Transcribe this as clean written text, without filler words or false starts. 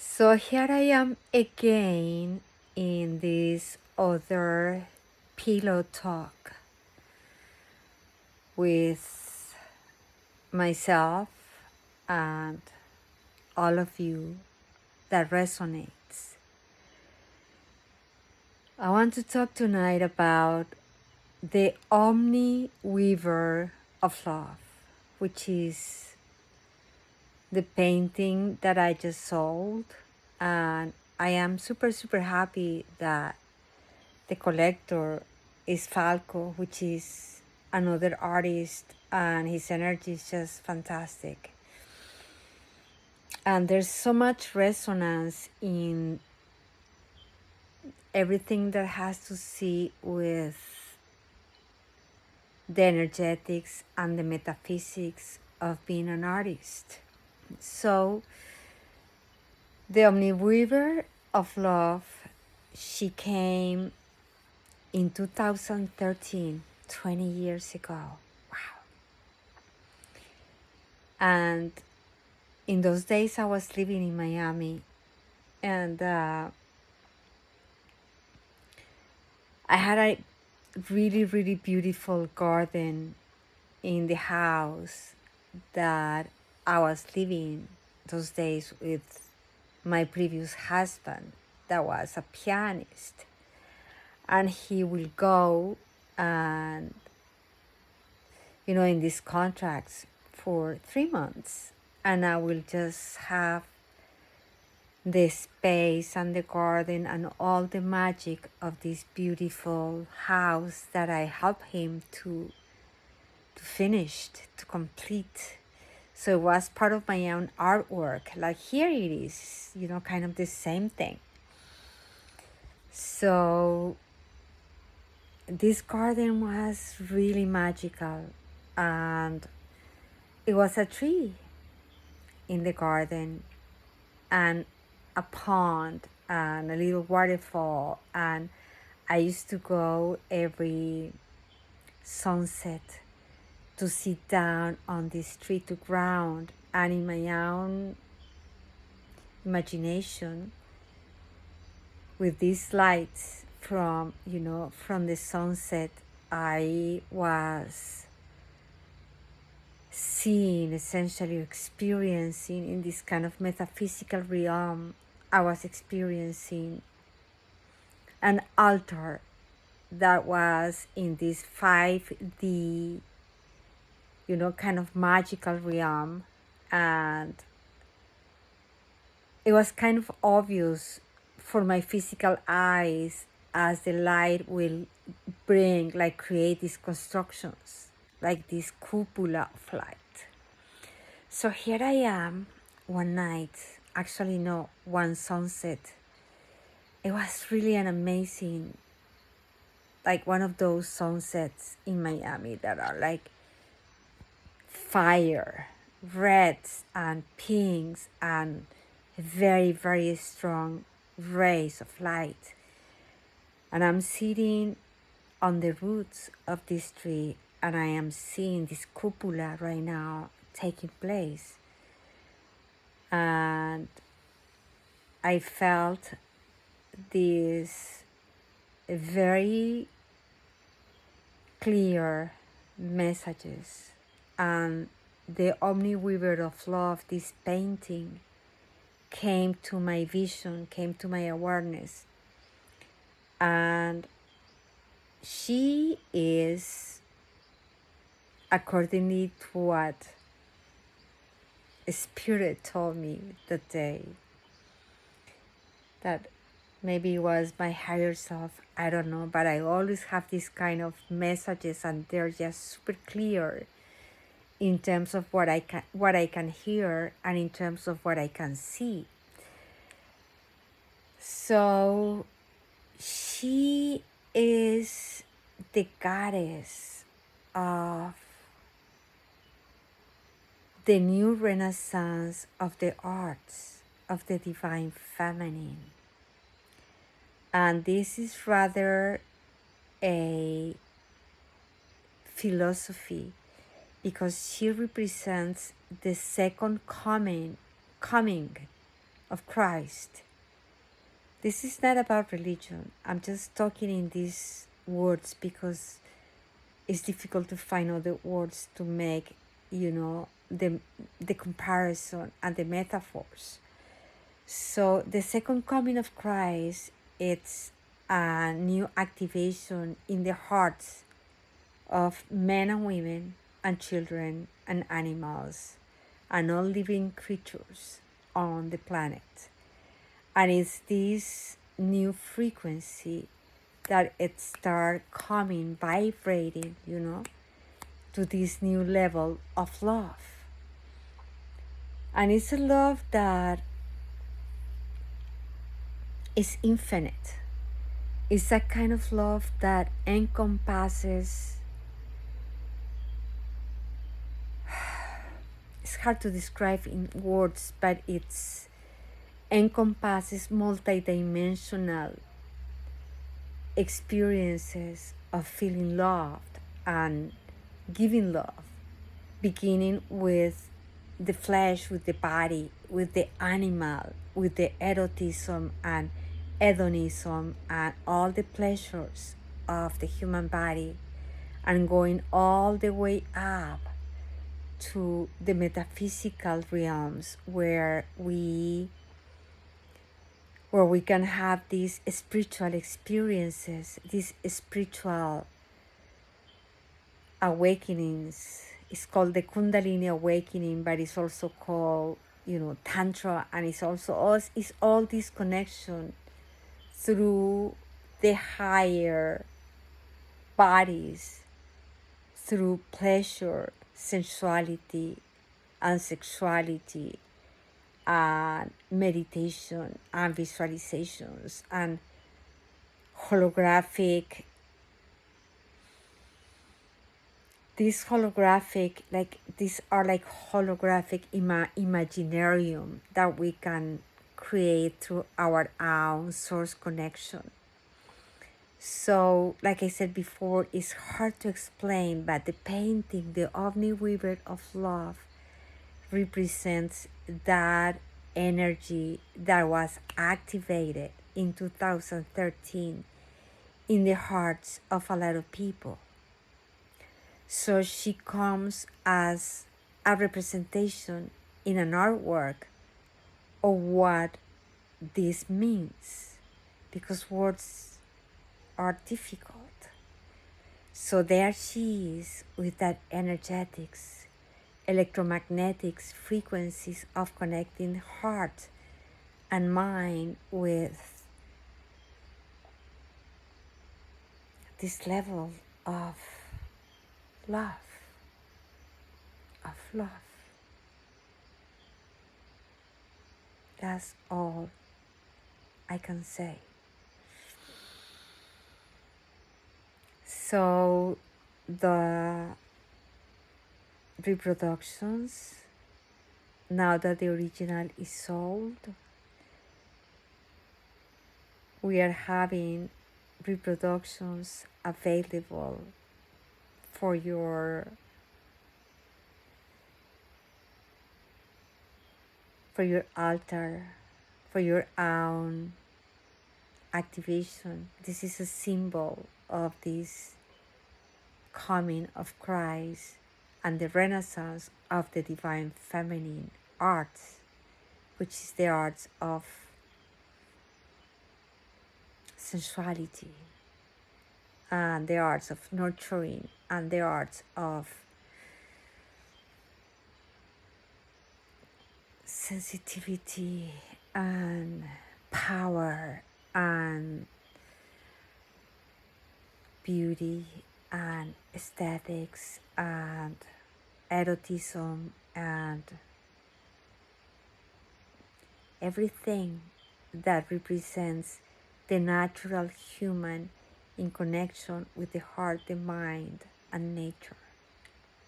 So here I am again in this other pillow talk with myself and all of you that resonates. I want to talk tonight about the Omniweaver of Love, which is the painting that I just sold. And I am super happy that the collector is Falco, which is another artist, and his energy is just fantastic. And there's so much resonance in everything that has to see with the energetics and the metaphysics of being an artist. So, the Omniweaver of Love, she came in 2013, 20 years ago. Wow. And in those days, I was living in Miami, and I had a really beautiful garden in the house that I was living those days with my previous husband, that was a pianist. And he will go and, in these contracts for 3 months, and I will just have the space and the garden and all the magic of this beautiful house that I helped him to finish, to complete. So it was part of my own artwork. Like here it is, kind of the same thing. So this garden was really magical, and it was a tree in the garden and a pond and a little waterfall, and I used to go every sunset to sit down on this tree to ground, and in my own imagination, with these lights from the sunset, I was seeing, essentially experiencing in this kind of metaphysical realm. I was experiencing an altar that was in this 5D, kind of magical realm. And it was kind of obvious for my physical eyes as the light will create these constructions, like this cupola of light. So here I am one night, actually no, one sunset. It was really an amazing, like one of those sunsets in Miami that are like fire, reds and pinks and very strong rays of light. And I'm sitting on the roots of this tree, and I am seeing this cupola right now taking place. And I felt these very clear messages, and the Omniweaver of Love, this painting, came to my vision, came to my awareness. And she is, accordingly to what Spirit told me that day, that maybe it was my higher self, I don't know, but I always have these kind of messages, and they're just super clear in terms of what I can hear and in terms of what I can see. So she is the goddess of the new renaissance of the arts, of the divine feminine. And this is rather a philosophy, because she represents the second coming of Christ. This is not about religion. I'm just talking in these words because it's difficult to find other words to make, the comparison and the metaphors. So the second coming of Christ, it's a new activation in the hearts of men and women and children and animals and all living creatures on the planet. And it's this new frequency that it start coming, vibrating, to this new level of love. And it's a love that is infinite. It's a kind of love that encompasses, it's hard to describe in words, but it's encompasses multidimensional experiences of feeling loved and giving love, beginning with the flesh, with the body, with the animal, with the erotism and hedonism and all the pleasures of the human body, and going all the way up to the metaphysical realms where we can have these spiritual experiences, these spiritual awakenings. It's called the Kundalini awakening, but it's also called, Tantra, and it's also it's all this connection through the higher bodies, through pleasure, sensuality, and sexuality, and meditation, and visualizations, and holographic. These are like holographic imaginarium that we can create through our own source connection. So, like I said before, it's hard to explain, but the painting, the Omniweaver of Love, represents that energy that was activated in 2013 in the hearts of a lot of people. So she comes as a representation in an artwork of what this means, because words are difficult. So there she is with that energetics, electromagnetics, frequencies of connecting heart and mind with this level of love. That's all I can say. So the reproductions, now that the original is sold, we are having reproductions available for your altar, for your own activation. This is a symbol of this coming of Christ and the renaissance of the divine feminine arts, which is the arts of sensuality and the arts of nurturing and the arts of sensitivity and power and beauty and aesthetics and erotism and everything that represents the natural human in connection with the heart, the mind, and nature.